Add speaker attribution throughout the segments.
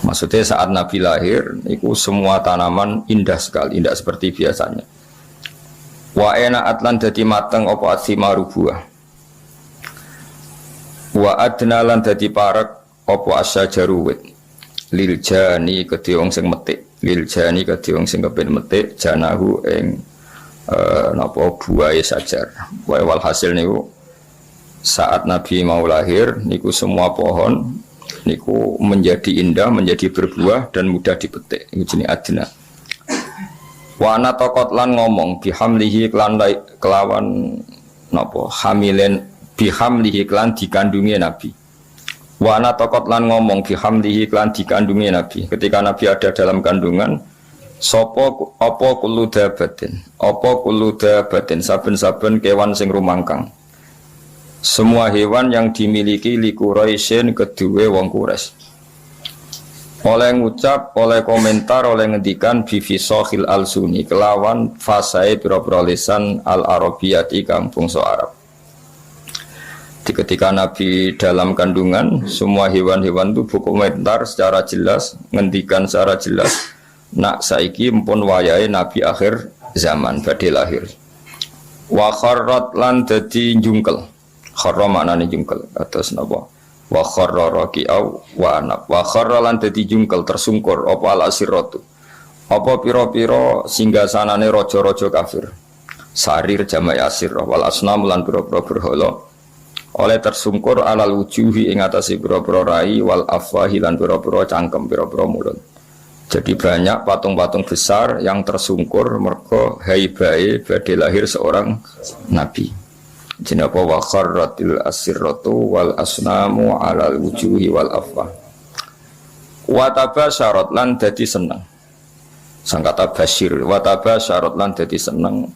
Speaker 1: Maksudnya saat Nabi lahir, itu semua tanaman indah sekali, tidak seperti biasanya. Wa ena atlan dadi mateng apa asimaru buah. Wa adna lan dadi parek apa asyajaru wit. Lil jani kedhe wong sing metik, lil jani kedhe wong sing kepen metik janahu ing napa buahe sajar. Wal hasil niku saat Nabi mau lahir niku semua pohon niku menjadi indah, menjadi berbuah dan mudah dipetik. Iku jenenge adna. Wa ana taqat lan ngomong bihamlihi kelawan napa hamilen bihamlihi klan dikandungi Nabi. Wa ana taqat lan ngomong bihamlihi klan dikandungi Nabi. Ketika Nabi ada dalam kandungan sapa apa kullu dabatin saben-saben kewan sing rumangkang. Semua hewan yang dimiliki li Quraisyin kedue wong Quraisy. Oleh ngucap, oleh komentar, oleh ngendikan bifisohil al-suni kelawan fasai pira-pira lisan al-arabiyati kang bangsa Arab. Di ketika Nabi dalam kandungan, semua hewan-hewan itu berkomentar secara jelas, ngendikan secara jelas, nak saiki mpun wayahe Nabi akhir zaman badhe lahir. Wa kharrat lan dadi jungkel. Kharra maknane jungkel atas napa? Wa kharra raqi'au wa anab wa kharra lan dadi jungkel tersungkur apa al-asiratu apa pira-pira singgasanane raja-raja kafir sarir jama'i asir wal asnam lan pira-pira berhala oleh tersungkur alal wujuhi ing atase pira-pira rai wal afwahi lan pira-pira cangkem pira-pira mulut. Jadi banyak patung-patung besar yang tersungkur mergo haibae badhe lahir seorang nabi. Jenapa wa kharratil asirratu wal asnamu alal wujuhi wal afwa. Wa tabasyarat lan dadi seneng. Sangkata basyir wa tabasyarat lan dadi seneng.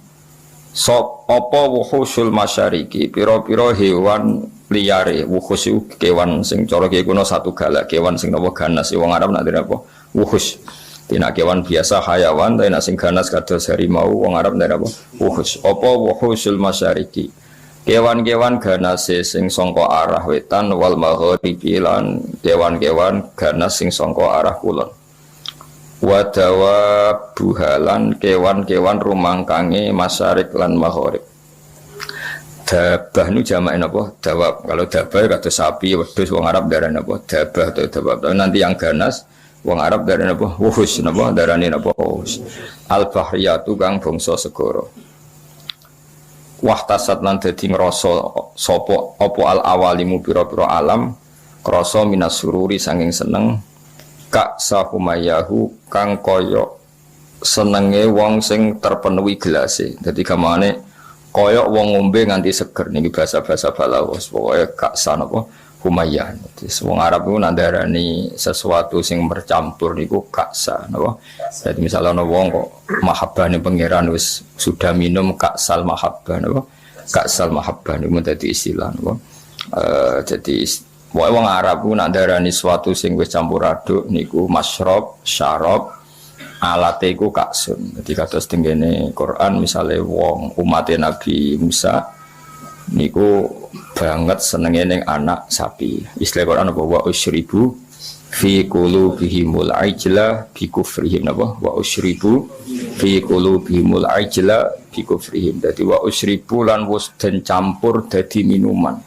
Speaker 1: Sop apa wuhusul masyariki pira-pira hewan liyare wuhus kewan sing cara ki kuno satu galak kewan sing napa ganas wong Arab nak apa wuhus. Tina kewan biasa hayawan tapi nak sing ganas kados harimau wong Arab nak apa wuhus. Apa wuhusul masyariki kewan-kewan ganase sing sangka arah wetan wal maghribi lan kewan-kewan ganas sing sangka arah kulon. Wa dawabuhalan kewan-kewan rumangkange masyarik lan maghrib. Dabah nu jamake napa? Dawab. Kalau dabah kados sapi, wedhus wong Arab darane napa? Dabah atau dawab. Nanti yang ganas wong Arab darane napa? Wuhus napa? Darane napa? Wuhus. Al-bahriyatu kang bangsa segara. Wahtasat lan dadi ngrasa sapa apa al awalimu pira-pira alam krasa minas sururi sanging seneng kak sahumayahu kang kaya senenge wong sing terpenuhi gelase. Dadi gamane kaya wong ngombe nganti seger niki bahasa-bahasa Balaghah pokoke kak sanapa humayah. Dadi wong Arab ku nandarani sesuatu sing bercampur niku kaksa napa. Jadi misalnya ana wong kok mahabbane pangeran wis sudah minum kaksal mahabbah napa? Kaksal mahabbah niku dadi istilah napa? Jadi wong Arab ku nak darani sesuatu sing wis campur aduk niku masyrab, syarab, alate iku kaksun. Jadi kados tengene Quran misale wong umat Nabi Musa niku banget senenge ning anak sapi. Istilah Quran apa wa usyribu fi qulubihimul ajla bi kufrihim napa wa usyribu fi qulubihimul ajla bi kufrihim. Dadi wa usyribu lan wis den campur dadi minuman.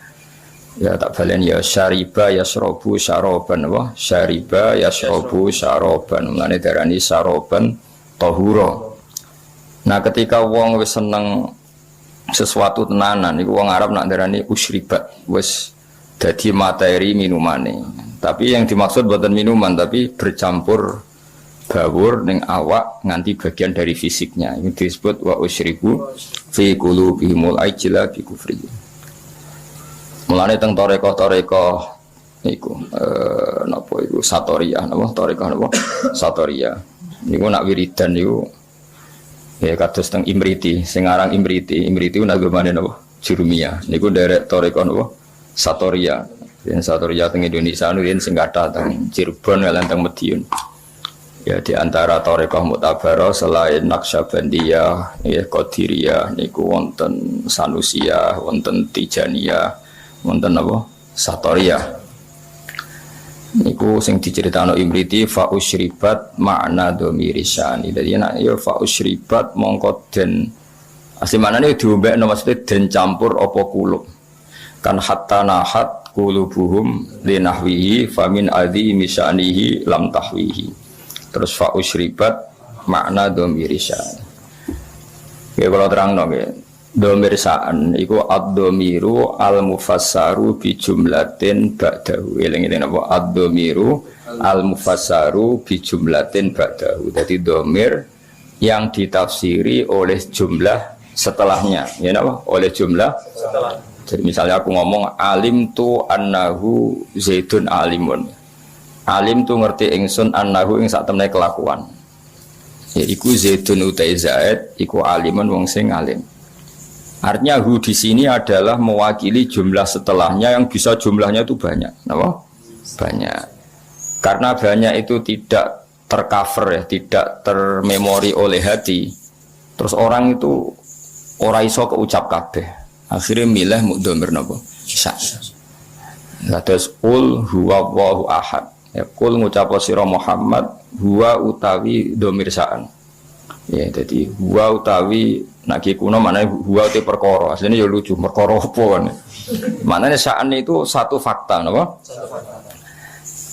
Speaker 1: Ya tak balen ya syariba yasrabu syaraban wa syariba yasrabu syaraban. Mulane darani syaraban tahura. Nah ketika wong wis seneng sesuatu tenanan iku wong Arab nak darani usyribat wis dadi materi minumane. Tapi yang dimaksud bukan minuman tapi bercampur bawur ning awak nganti bagian dari fisiknya. Ini disebut wa usyribu fi qulubihimul ajla bi kufri. Mulane teng toreko-toreko niku napa iku satoriyah napa toreko napa satoriyah. Niku nak wiridan niku ya kados teng Imriti, sing aran Imriti ku nagamane napa Jurumiyah. Niku derek toreko napa satoriyah. Yen satoriyah teng Indonesia nurin sing kathah teng Cirebon lan teng Madiun. Ya di antara toreko mutabarah selain Naqsyabandiyah, ya Qadiriyah niku wonten Sanusiyah, wonten Tijaniyah, wonten apa? Satoriyah. Niku sing diceritakno Imriti fa usyribat makna dhamiri sya'ni. Dadi nek ya fa usyribat mongko den asli maknane diombekno maksudnya den campur apa kulub. Kan hatta nahat qulubuhum linahwihi famin adhi misya'nihi lam tahwihi. Terus fa usyribat makna dhamiri sya'ni. Ya kalau terangno nggih. Dhamir sa'an iku ad-dhamiru al-mufassaru bi jumlatin ba'dahu. Eling-eling apa? Ad-dhamiru al-mufassaru bi jumlatin ba'dahu. Jadi dhamir yang ditafsiri oleh jumlah setelahnya. Ya napa? Oleh jumlah setelah. Jadi misalnya aku ngomong alim tu annahu zaidun alimun. Alim tu ngerti ingsun annahu ing sak temene kelakuan. Ya iku zaidun utai zaid iku alimun wong sing alim. Artinya hu di sini adalah mewakili jumlah setelahnya yang bisa jumlahnya itu banyak, kenapa? Banyak. Karena banyak itu tidak tercover ya, tidak termemori oleh hati. Terus orang itu ora iso keucap kabeh. Akhirnya milih mudhamir napa? Sa. Terus ul huwa Allahu ahad. Ya kul ngucap sira Muhammad huwa utawi dhamir sa'an. Ya jadi huwa utawi naki kuno mana huwa te perkara asline ya lucu perkara apa kan maknane sa'an itu satu fakta napa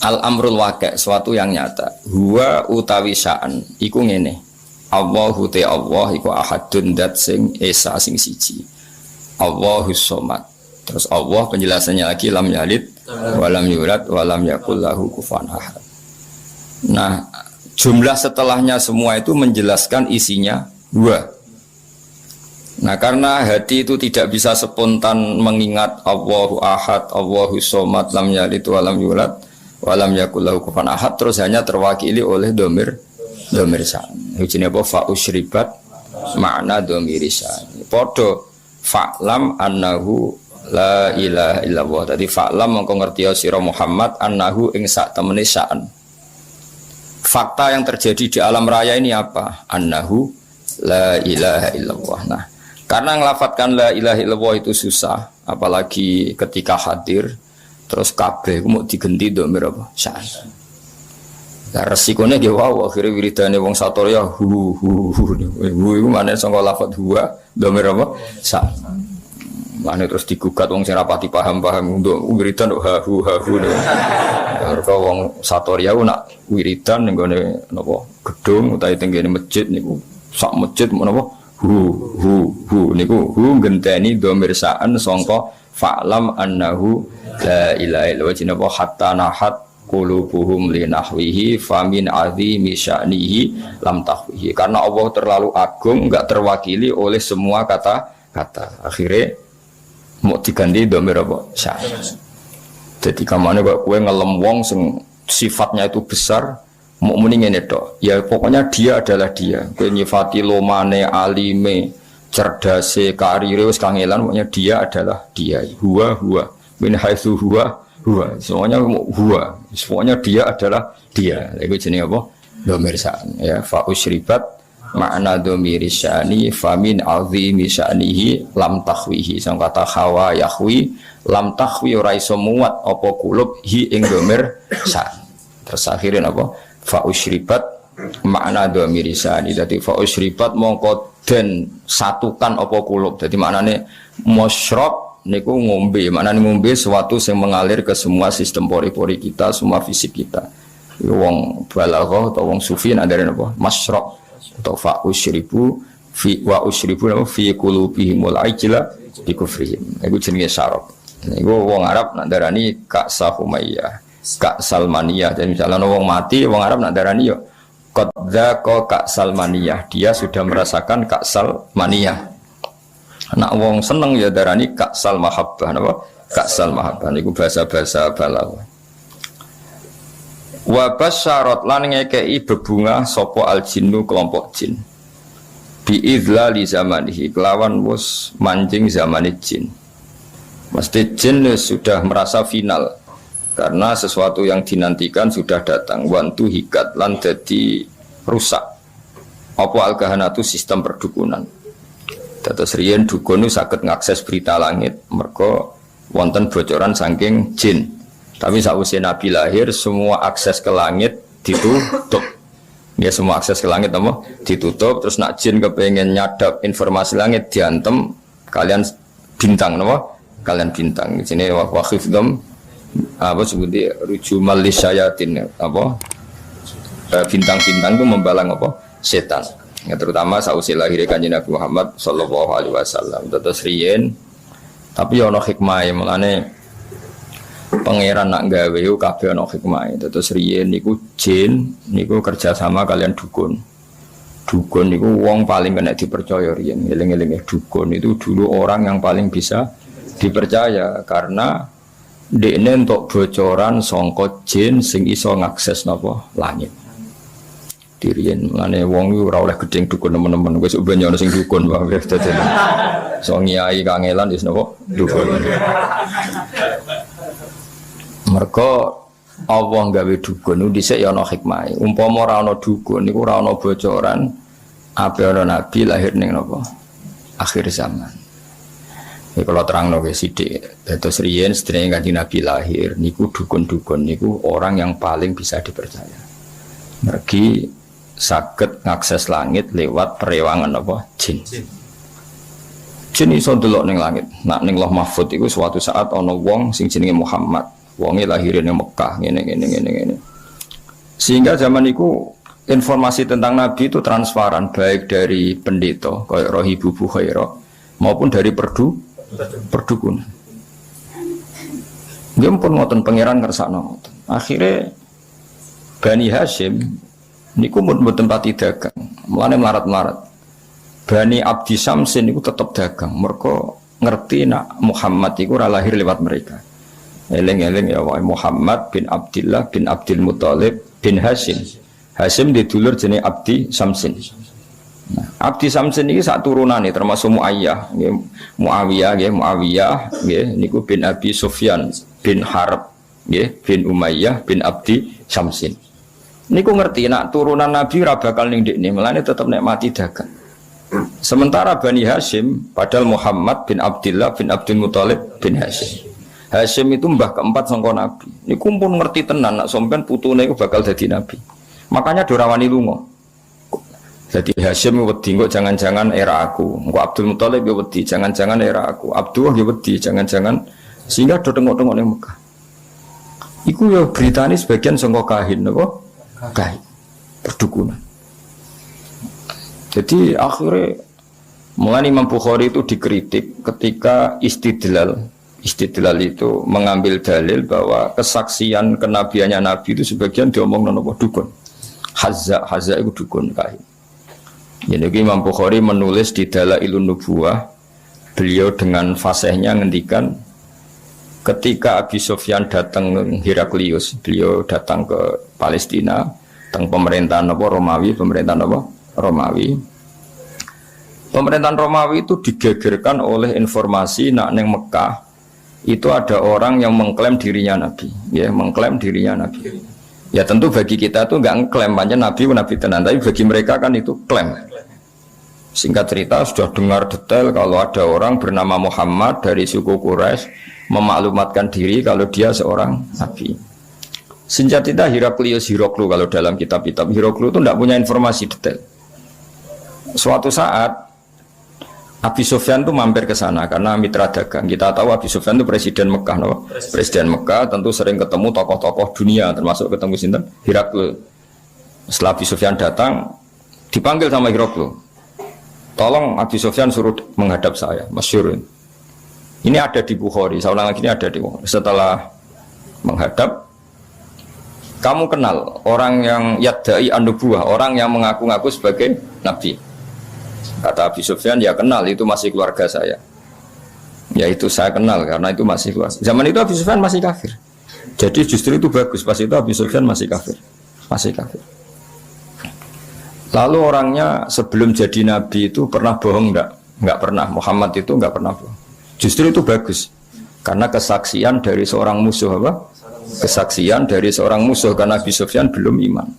Speaker 1: al amrul waqi' suatu yang nyata huwa utawi sa'an iku ngene Allahu te Allah iku ahadun dat sing esa sing siji Allahus somad terus Allah penjelasannya lagi lam yalid walam yulad walam yakul lahu kufuwan ahad. Nah jumlah setelahnya semua itu menjelaskan isinya huwa. Nah karena hati itu tidak bisa spontan mengingat Allahu ahad, Allahu somad, lam yalid wa lam yulad wa lam yakul lahu kufuwan ahad terus hanya terwakili oleh dhamir sa'an. Ujine apa fa usyribat makna dhamir sa'an. Padha fa'lam annahu la ilaha illallah. Tadi fa'lam mongko ngerti sira Muhammad annahu ing sak temene sa'an. Fakta yang terjadi di alam raya ini apa? Annahu la ilaha illallah. Nah karena ngelafatkan la ilaha illallah itu susah, apalagi ketika hadir, terus kabeh mau digenti dhamir apa? Sa'an. Lah resikonya dia wow, akhirnya wiridane wong satorya hu iku maneh saka lafadz huwa dhamir apa? Sa'an. Maneh terus digugat wong sing rapati paham-paham untuk wiridan ha hu. Mergo wong satorya nak wiridan ning gone napa gedung utawa teng ngene masjid niku sak masjid menapa hu niku hu genteni dhamir sa'an sangka fa'lam annahu la ilaha illallah jinapa hatta nahat qulubuhum linahwihi famin azimi sya'nihi lam tahwihi karena Allah terlalu agung enggak terwakili oleh semua kata-kata akhirnya mau diganti dhamir apa sa'an. Jadi kamane kok kowe ngelem wong sing sifatnya itu besar mau muni ngene tok. Ya pokoknya dia adalah dia. Kowe nyifati lomane, alime, cerdase, karire wis kangelan pokoknya dia adalah dia. Huwa min haitsu huwa. Semuanya huwa. Semuanya dia adalah dia. Iku jenenge apa? Dhamir sa'an ya fa usyribat makna dhamiri sya'ni famin azimi sya'nihi lam tahwihi sang kata hawa yahwi lam tahwi ora iso muat apa kulub hi ing dhamir sa'an. Terus akhirin apa? Fa usyribat makna dhamiri sya'ni. Dadi fa usyribat mongko den satukan apa kulub. Dadi maknane musyrab niku ngombe, maknane ngombe sesuatu yang mengalir ke semua sistem pori-pori kita, semua fisik kita. Wong balaghah atau wong sufi nadare apa? Masyrab atau fa usyribu fi wa usyribu fi qulubihimul ajla bi kufrihim. Iku jenenge syarab. Iku wong Arab nak darani ka sahumayyah, ka salmaniyah. Jadi misalnya wong mati wong Arab nak darani yo qad dzaqa ka salmaniyah. Dia sudah merasakan ka salmaniyah. Nak wong seneng ya darani ka sal mahabbah napa? Ka sal mahabbah niku bahasa-bahasa balaghah. Wa basyarat lan ngekei bebungah sapa al-jinnu kelompok jin bi idzlali zamanihi kelawan wis mancing zamane jin. Mesti jin sudah merasa final karena sesuatu yang dinantikan sudah datang wantu hikat lan dadi rusak apa al-kahanatu sistem perdukunan. Dados riyen dukun saged ngakses berita langit mergo wonten bocoran saking jin. Tapi sausé Nabi lahir semua akses ke langit ditutup. Ya semua akses ke langit apa? Ditutup. Terus nak jin kepengen nyadap informasi langit diantem kalian bintang apa? Kalian bintang. Di sini wa khifdam apa sebutnya rujumal lisyayatin apa? Bintang-bintang itu membalang apa? Setan. Ya, terutama sausé lahir Kanjeng Nabi Muhammad sallallahu alaihi wasallam. Terus riyen tapi ana hikmah mulane pangeran nak gawe kabeh ana hikmah. Terus riyen niku jin niku kerja sama kalian dukun. Dukun niku wong paling kena dipercaya riyen. Eling-eling dukun itu dulu orang yang paling bisa dipercaya karena dekne entuk bocoran sangka jin sing iso ngakses napa langit. Dirian mulane wong iku ora oleh gedeng dukun teman-teman wis ben ono sing dukun wae dadi. So nyai kangelan wis napa dukun. Mergo Allah gawe dukun niku dhisik ya ana hikmah. Umpama ora ana dukun niku ora ana bocoran ape ana nabi lahir ning napa akhir zaman. Iki kalau terangno ge sithik. Dados riyen sedherenge Kanjeng Nabi lahir niku dukun-dukun niku orang yang paling bisa dipercaya. Mergi saged ngakses langit lewat perewangan apa jin. Jin iso delok ning langit. Nak ning Lauh Mahfuz iku suatu saat ana wong sing jenenge Muhammad. Wonge lahir ning Mekah ngene. Sehingga zaman iku informasi tentang Nabi itu transparan baik dari pendeta kayak Rohibu Bukhairah maupun dari perdukun. Dia pun ngoten pangeran ngersakno ngoten. Akhire Bani Hashim niku mboten pati dagang, mulane melarat-melarat. Bani Abdi Samsin niku tetep dagang, mergo ngerti nak Muhammad iku ora lahir lewat mereka. Eling-eling ya wae Muhammad bin Abdillah bin Abdul Muthalib bin Hashim. Hashim didulur jenenge Abdi Samsin. Nah, Abdi Samsin iki sak turunane termasuk Muayyah, nggih Muawiyah nggih niku bin Abi Sufyan bin Harb nggih bin Umayyah bin Abdi Samsin. Niku ngerti nak turunan Nabi ora bakal ning ndekne, melane tetep nek mati dagang. Sementara Bani Hashim padahal Muhammad bin Abdillah bin Abdul Muthalib bin Hashim. Hashim itu mbah keempat sangka Nabi. Niku pun ngerti tenan nak sampean putune iku bakal dadi nabi. Makanya dorawani lunga. Jadi Hashim wedi kok jangan-jangan era aku. Engko Abdul Muthalib yo wedi jangan-jangan era aku. Abdullah yo wedi jangan-jangan sehingga do tengok-tengok ning Mekah. Iku yo beritane sebagian sangka kahin napa? Kahin. Perdukunan. Jadi akhirnya mulai Imam Bukhari itu dikritik ketika istidlal itu mengambil dalil bahwa kesaksian kenabiannya Nabi itu sebagian diomong nopo dukun. Hazza itu dukun kahin. Jadi Imam Bukhari menulis di Dalailun Nubuwah, beliau dengan fasihnya ngendikan ketika Abi Sufyan datang Heraklius, beliau datang ke Palestina, tentang pemerintahan Romawi, Pemerintahan Romawi itu digegerkan oleh informasi nak neng Mekah itu ada orang yang mengklaim dirinya Nabi, ya mengklaim dirinya Nabi. Ya tentu bagi kita itu nggak ngeklaim aja Nabi tenan, tapi bagi mereka kan itu klaim. Singkat cerita sudah dengar detail kalau ada orang bernama Muhammad dari suku Quraisy memaklumatkan diri kalau dia seorang Nabi. Senjata Heraklius Hiroklu kalau dalam kitab-kitab Hiroklu itu tidak punya informasi detail. Suatu saat Abi Sufyan itu mampir ke sana karena mitra dagang. Kita tahu Abi Sufyan itu presiden Mekah, no? Presiden Mekah tentu sering ketemu tokoh-tokoh dunia, termasuk ketemu sinten Heraklu. Setelah Abi Sufyan datang, dipanggil sama Heraklu. Tolong Abi Sufyan suruh menghadap saya, masyhur. Ini ada di Bukhari, saya ulang lagi ini ada di Bukhari. Setelah menghadap, kamu kenal orang yang yadda'i an-nubuwah, orang yang mengaku-ngaku sebagai nabi. Kata Abi Sufyan, ya kenal, itu masih keluarga saya. Ya itu saya kenal karena itu masih keluarga. Zaman itu Abi Sufyan masih kafir. Jadi justru itu bagus, pas itu Abi Sufyan masih kafir. Lalu orangnya sebelum jadi nabi itu pernah bohong enggak? Enggak pernah. Muhammad itu enggak pernah bohong. Justru itu bagus. Karena kesaksian dari seorang musuh apa? Kesaksian dari seorang musuh karena Abi Sufyan belum iman.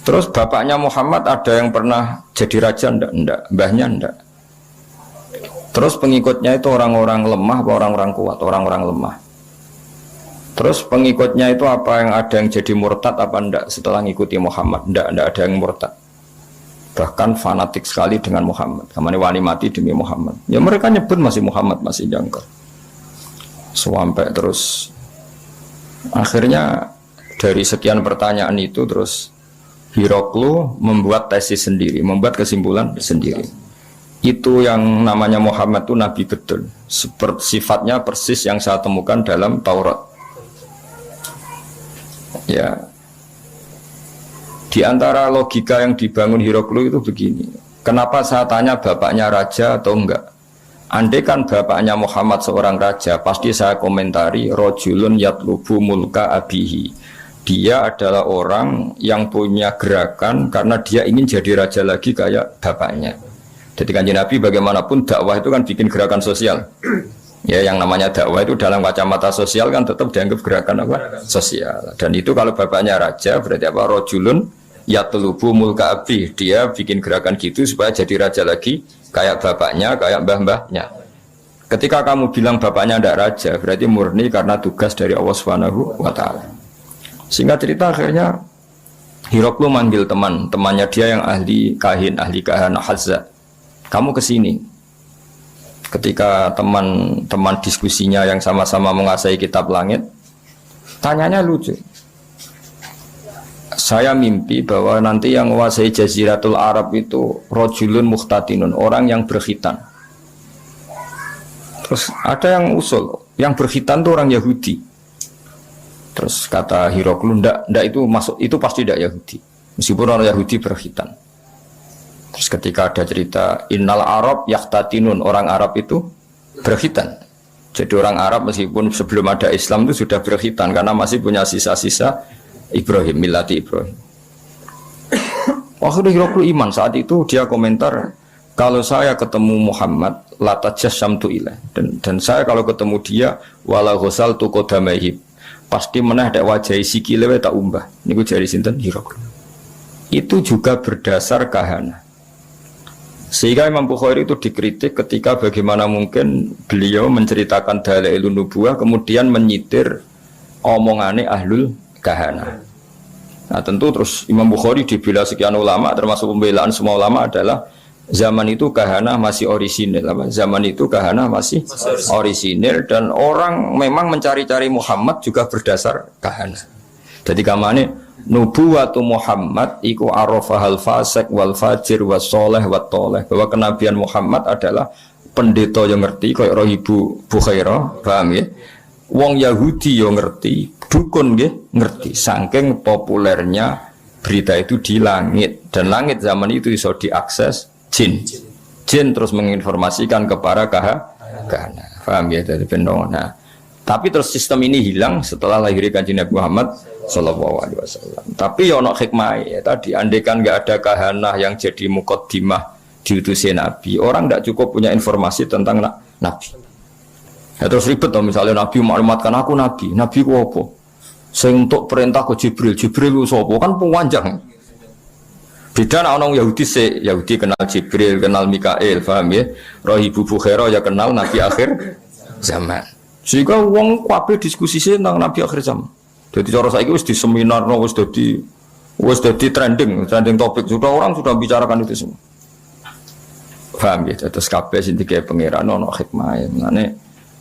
Speaker 1: Terus bapaknya Muhammad ada yang pernah jadi raja enggak? Mbahnya enggak. Terus pengikutnya itu orang-orang lemah atau orang-orang kuat? Orang-orang lemah. Terus pengikutnya itu apa yang ada yang jadi murtad apa enggak setelah ngikuti Muhammad? Enggak ada yang murtad. Bahkan fanatik sekali dengan Muhammad. Kamane wani mati demi Muhammad. Ya mereka nyebut masih Muhammad, masih jangkar. Sampai terus akhirnya dari sekian pertanyaan itu terus Hiroklu membuat tesis sendiri, membuat kesimpulan sendiri. Itu yang namanya Muhammad itu nabi betul. Seperti sifatnya persis yang saya temukan dalam Taurat. Ya, di antara logika yang dibangun Hiroklu itu begini. Kenapa saya tanya bapaknya raja atau enggak? Andai kan bapaknya Muhammad seorang raja, pasti saya komentari rojulun yatlubu mulka abihi. Dia adalah orang yang punya gerakan karena dia ingin jadi raja lagi kayak bapaknya. Jadi kanjeng Nabi bagaimanapun dakwah itu kan bikin gerakan sosial. Ya, yang namanya dakwah itu dalam kacamata sosial kan tetap dianggap gerakan apa? Sosial. Dan itu kalau bapaknya raja berarti apa? Rojulun yatlubu mulka abih. Dia bikin gerakan gitu supaya jadi raja lagi kayak bapaknya, kayak mbah-mbahnya. Ketika kamu bilang bapaknya tidak raja, berarti murni karena tugas dari Allah Subhanahu wa taala. Singkat cerita akhirnya Hiroklu manggil temannya dia yang ahli kahana Hazza. Kamu kesini. Ketika teman-teman diskusinya yang sama-sama menguasai kitab langit, tanyanya lucu. Saya mimpi bahwa nanti yang menguasai Jaziratul Arab itu rojulun muhtatinun, orang yang berkhitan. Terus ada yang usul, yang berkhitan itu orang Yahudi. Terus kata Hiroklu, ndak itu masuk, itu pasti tidak Yahudi. Meskipun orang Yahudi berkhitan. Terus ketika ada cerita innal Arab yahtatinun, orang Arab itu berkhitan. Jadi orang Arab meskipun sebelum ada Islam itu sudah berkhitan karena masih punya sisa-sisa Ibrahim, milati Ibrahim. Waktu Hiroklu iman saat itu dia komentar, kalau saya ketemu Muhammad latajassamtu ilaih, dan saya kalau ketemu dia wala ghasaltu qadamaihi, pasti menah dak wajahi sikile tak umbah. Niku jari sinten Hiroklu. Itu juga berdasar kahana. Sehingga Imam Bukhari itu dikritik ketika bagaimana mungkin beliau menceritakan dalailun nubuwah kemudian menyitir omongane ahlul kahana. Nah tentu terus Imam Bukhari dibela sekian ulama, termasuk pembelaan semua ulama adalah zaman itu kahana masih orisinil. Zaman itu kahana masih orisinil dan orang memang mencari-cari Muhammad juga berdasar kahana. Jadi kamane nubuwatu Muhammad iku arafahal fasik wal fajir was soleh wat toleh, bahwa kenabian Muhammad adalah pendeta yang ngerti kayak Rohibu Bukhairah, paham ya? Wong Yahudi yang ngerti, dukun nggih ngerti. Saking populernya berita itu di langit, dan langit zaman itu bisa diakses jin. Jin terus menginformasikan kepada kahana. Paham ya dari pendongan. Nah, tapi terus sistem ini hilang setelah lahirnya Kanjeng Nabi Muhammad Sallallahu Alaihi Wasallam. Tapi ya ono hikmah ya tadi, andaikan nggak ada kahanah yang jadi mukaddimah diutusi Nabi, orang tidak cukup punya informasi tentang Nabi. Ya terus ribet toh, misalnya Nabi maklumatkan aku Nabi ku apa? Sing untuk perintah ke Jibril ku sapa? Kan panjang. Beda nek orang Yahudi kenal Jibril, kenal Mikail, paham ya? Rohibu Bukhairah ya kenal Nabi akhir zaman. Sehingga wong kabeh diskusi tentang Nabi akhir zaman. Jadi cara saiki wis di seminar, wis dadi trending topik. Sudah orang sudah bicarakan itu semua. Paham ya? Terus kabeh sing dikek pangeran ono hikmah. Mane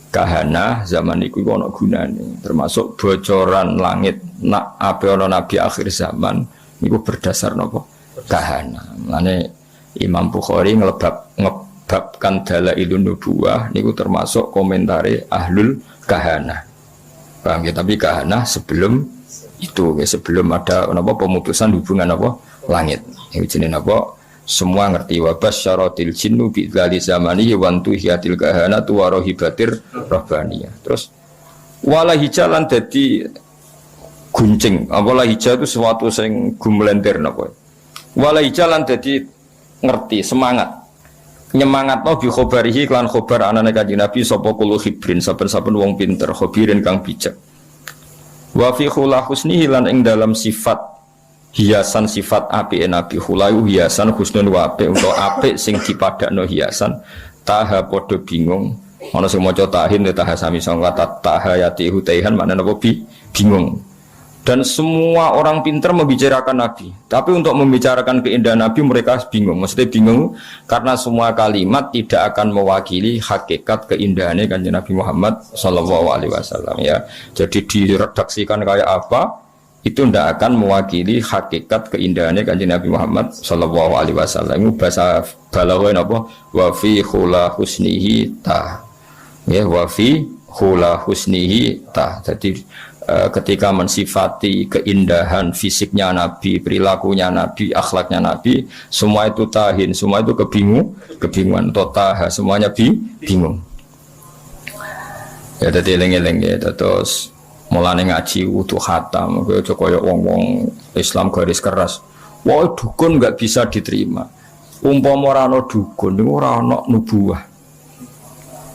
Speaker 1: kahana zaman iku ono gunane. Termasuk bocoran langit nak ape ono nabi akhir zaman niku berdasar napa? Kahana. Mane Imam Bukhari ngebabkan dalailun nubuwah niku termasuk komentare ahlul kahana. Paham ya? Tapi kahana sebelum itu, ya, sebelum ada apa pemutusan hubungan apa langit. Ini jenenge apa? Semua ngerti wa basyaratil jinnu bi dzali zamani wa antuhiyatil kahanatu wa rahibatir rahbaniyah. Terus wala hijalan dadi guncing. Wala hija itu sesuatu sing gumlender napa. Wala hijalan dadi ngerti, semangat. Nyemangatno bi khobarihi klan khobar anane Kanjeng Nabi sapa kulo khibrin, saben-saben wong pinter, khobirin kang bijak. Wa fi khula husnihi lan ing dalam sifat hiasan sifat apike Nabi, khulayu hiasan husnun wa apik utawa apik sing dipadakno hiasan taha padha bingung Ana sing maca tahin tahasami sangka tahayati hutaihan maknane apa bingung. Dan semua orang pintar membicarakan Nabi. Tapi untuk membicarakan keindahan Nabi mereka bingung. Maksudnya bingung karena semua kalimat tidak akan mewakili hakikat keindahannya Kanjeng Nabi Muhammad sallallahu alaihi wasallam ya. Jadi diredaksikan kayak apa itu tidak akan mewakili hakikat keindahannya Kanjeng Nabi Muhammad sallallahu alaihi wasallam. Itu bahasa balaghah napa? Wa fi khula husnihi ta. Ya wa fi khula husnihi ta. Jadi ketika mensifati keindahan fisiknya Nabi, perilakunya Nabi, akhlaknya Nabi, semua itu tahin, semua itu kebingungan, totaha, semuanya bingung. Ya tadi eling-eling ya, terus mulane ngaji utuh khatam, kowe aja koyo wong-wong Islam garis keras. Wah, dukun enggak bisa diterima. Umpama ora ana dukun, niku ora ana nubuwah.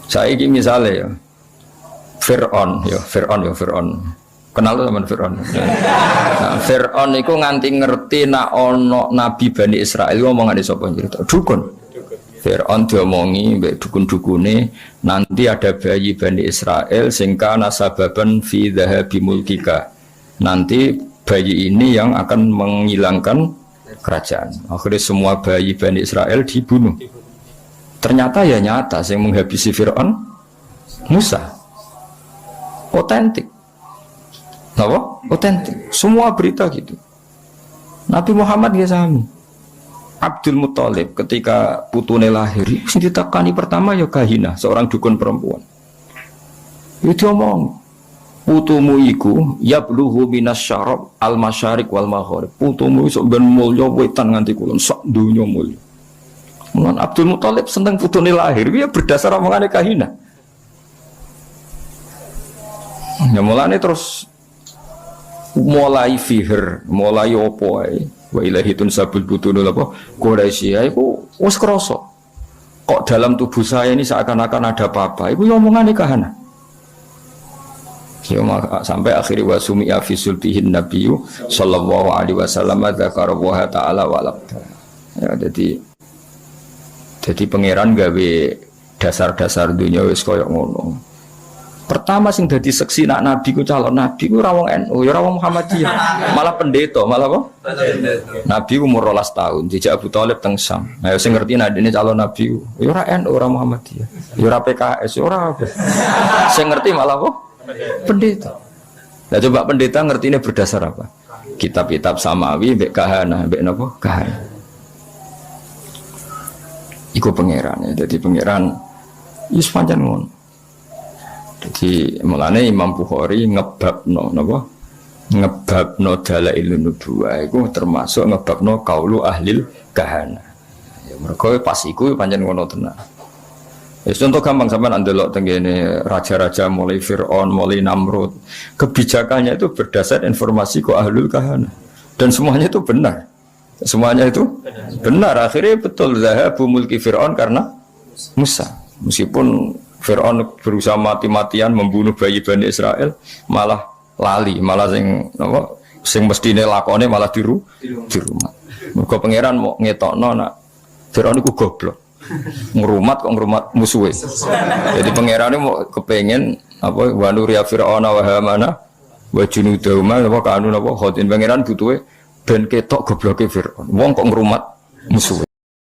Speaker 1: Saiki misale ya Fir'aun. Kenal tuh teman Fir'aun. Nah, Fir'aun itu nganti ngerti nak ono Nabi Bani Israel ngomong ada sapa cerita dukun. Fir'aun diomongi mbek dukun-dukune nanti ada bayi Bani Israel sing kana sababan fi dhahabi mulkika. Nanti bayi ini yang akan menghilangkan kerajaan. Akhirnya semua bayi Bani Israel dibunuh. Ternyata ya nyata yang menghabisi Fir'aun Musa. Otentik. Apa? Otentik. Semua berita gitu. Nabi Muhammad ya sami. Abdul Muthalib ketika putune lahir, sing ditekani pertama ya Kahina, seorang dukun perempuan. Itu omong, putumu iku yablughu minasyarab al-masyariq wal maghrib. Putumu sok ben mulya wetan nganti kulon, sak donya mulya. Mulan Abdul Muthalib seneng putune lahir, ya berdasar omongane Kahina. Ya mulane terus mulai fihir, mulai opo ae wa ilahitun sabul butunul apa Quraisy iku wis krasa kok dalam tubuh saya ini seakan-akan ada apa-apa iku omongane Kahana ya sampai akhirnya wa sumi'a fi sulbihin nabiyyu sallallahu alaihi wasallam dzakara wa ta'ala wa ya jadi pangeran gawe dasar-dasar dunia wis koyo ngono. Pertama sing dadi seksi nak nabi ku calon nabi ku ora wong NU, ya ora wong Muhammadiyah, malah pendeta, malah apa? Nabi umur 12 tahun, dijak Abu Thalib teng Syam. Ayo sing ngerti nek dene calon nabi ku, ya ora NU, ora Muhammadiyah, ya ora PKS, ya ora apa. Sing ngerti malah apa? Pendeta. Lah coba pendeta ngertine berdasar apa? Kitab-kitab samawi mbek kahana, mbek napa? Kahana. Iku pangeran ya, dadi pangeran wis pancen ngono. Jadi mulane Imam Bukhari ngebabno napa? Ngebabno dalailun nubuwah iku termasuk ngebabno qaulu ahlil kahana. Ya mergo pas iku pancen ngono tenan. Wis contoh gampang sampean ndelok tengene raja-raja mulai Firaun, mulai Namrud. Kebijakannya itu berdasar informasi ku ahlul kahana. Dan semuanya itu benar. Semuanya itu benar. Akhirnya betul zahabu mulki Firaun karena Musa. Meskipun Fir'aun berusaha mati-matian membunuh bayi Bani Israel malah lali, malah sing mestine lakone malah di rumah. Mergo pangeran mau ngetokno nak Fir'aun iku goblok. Ngrumat kok ngrumat musuhe. Jadi pangerane mau kepengen apa wa nuriya Fir'auna wa Hamana wa junudahuma apa kanu apa khotin pangeran butuhe ben ketok gobloke Fir'aun. Wong kok ngrumat musuhe.